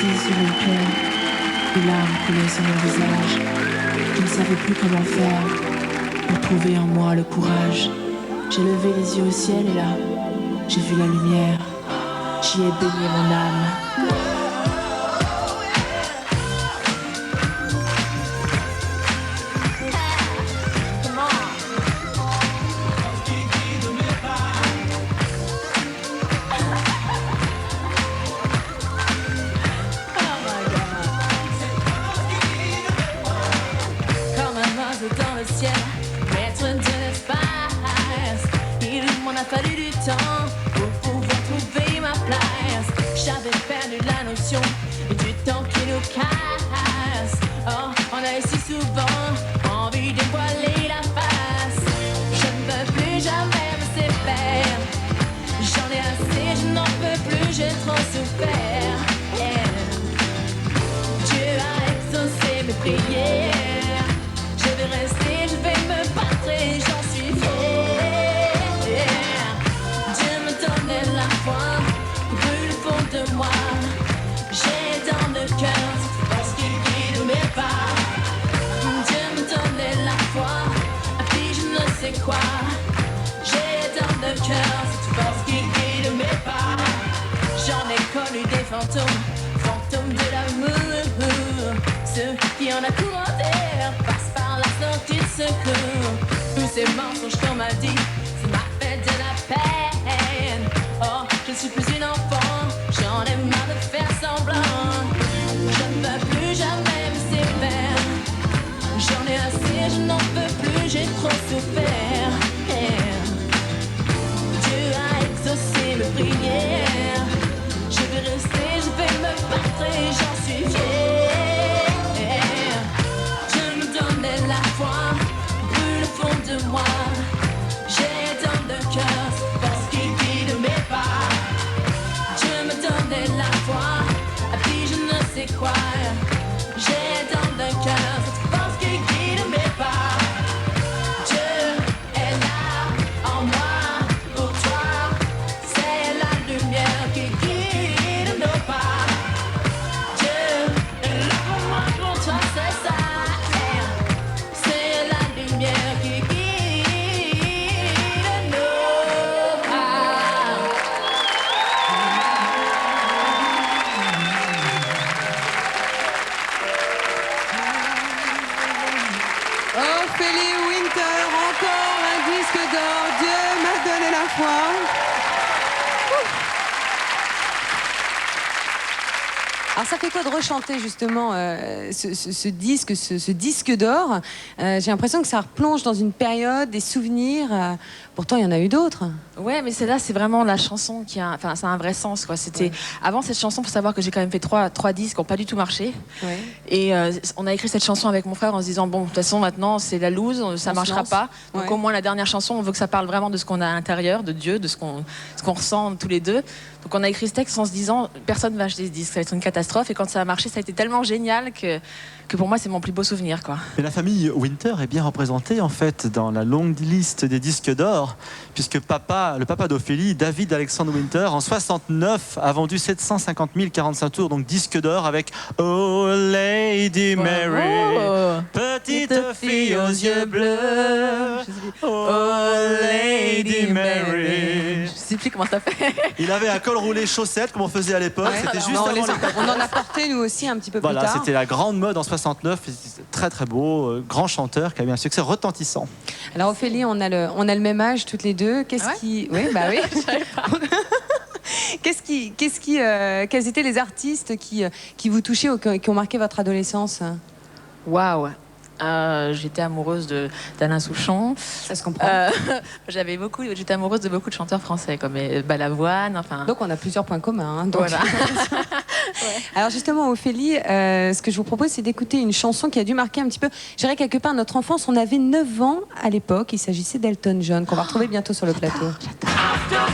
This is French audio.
assise sur une plaie, des larmes coulaient sur mon visage. Je ne savais plus comment faire pour trouver en moi le courage. J'ai levé les yeux au ciel et là, j'ai vu la lumière. J'y ai baigné mon âme. Dans le ciel, maître de l'espace. Il m'en a fallu du temps pour pouvoir trouver ma place. J'avais perdu la notion du temps qui nous casse. Oh, on a eu si souvent envie de voiler la face. Je ne veux plus jamais me séparer. J'en ai assez, je n'en peux plus, j'ai trop souffert. Yeah. Dieu a exaucé mes prières. Je vais rester, je vais me battre et j'en suis fière. Dieu me donnait la foi, qui brûle au fond de moi. J'ai dans le cœur cette force qui guide mes pas. Dieu me donnait la foi, et puis je ne sais quoi. J'ai dans le cœur cette force qui guide mes pas. J'en ai connu des fantômes, fantômes de l'amour. Ceux qui en a commandé passent par la sortie de secours. Tous ces mensonges qu'on m'a dit, ça m'a fait de la peine. Oh, je ne suis plus une enfant, j'en ai marre de faire semblant. Je ne veux plus jamais me séparer. J'en ai assez, je n'en peux plus, j'ai trop souffert. Yeah. Dieu a exaucé mes prières. Je vais rester, je vais me battre et j'en suis fière. La foi brûle au fond de moi. J'ai dans le cœur cette force qui guide mes pas. Dieu me donnait la foi, et puis je ne sais quoi. J'ai dans le cœur cette force qui guide mes pas. Dieu est là en moi pour toi. C'est la lumière qui guide nos pas. Dieu est là pour moi, pour toi, c'est ça. Ophélie Winter, encore un disque d'or. Dieu m'a donné la foi. Alors ça fait quoi de rechanter justement ce disque d'or J'ai l'impression que ça replonge dans une période, des souvenirs. Pourtant, il y en a eu d'autres. Ouais, mais celle-là, c'est vraiment la chanson qui a... Enfin, ça a un vrai sens, quoi. C'était... Ouais. Avant cette chanson, il faut savoir que j'ai quand même fait trois disques qui n'ont pas du tout marché. Ouais. Et on a écrit cette chanson avec mon frère en se disant, bon, de toute façon, maintenant, c'est la loose, ça ne marchera pas. Donc, au moins, la dernière chanson, on veut que ça parle vraiment de ce qu'on a à l'intérieur, de Dieu, de ce qu'on ressent tous les deux. Donc, on a écrit ce texte en se disant, personne ne va acheter ce disque, ça va être une catastrophe. Et quand ça a marché, ça a été tellement génial que pour moi, c'est mon plus beau souvenir, quoi. Et la famille Winter est bien représentée, en fait, dans la longue liste des disques d'or, puisque le papa d'Ophélie, David Alexandre Winter, en 69, a vendu 750 045 tours, donc disque d'or avec Oh Lady Mary, petite fille aux yeux bleus, oh Lady Mary. Je sais plus comment ça fait. Il avait un col roulé chaussette, comme on faisait à l'époque. Ouais, c'était juste on en a porté, nous aussi, un petit peu plus tard. Voilà, c'était la grande mode en 69, très très beau, grand chanteur qui a eu un succès retentissant. Alors Ophélie, on a le même âge toutes les deux. Qu'est-ce qui... Oui, bah oui. Quels étaient les artistes qui vous touchaient ou qui ont marqué votre adolescence? Waouh. J'étais amoureuse d'Alain Souchon. Ça se comprend. J'étais amoureuse de beaucoup de chanteurs français, comme Balavoine. Enfin. Donc on a plusieurs points communs. Hein, donc... Voilà. Ouais. Alors justement, Ophélie, ce que je vous propose, c'est d'écouter une chanson qui a dû marquer un petit peu, je dirais quelque part, notre enfance. On avait 9 ans à l'époque. Il s'agissait d'Elton John, qu'on va retrouver bientôt sur le plateau. J'adore.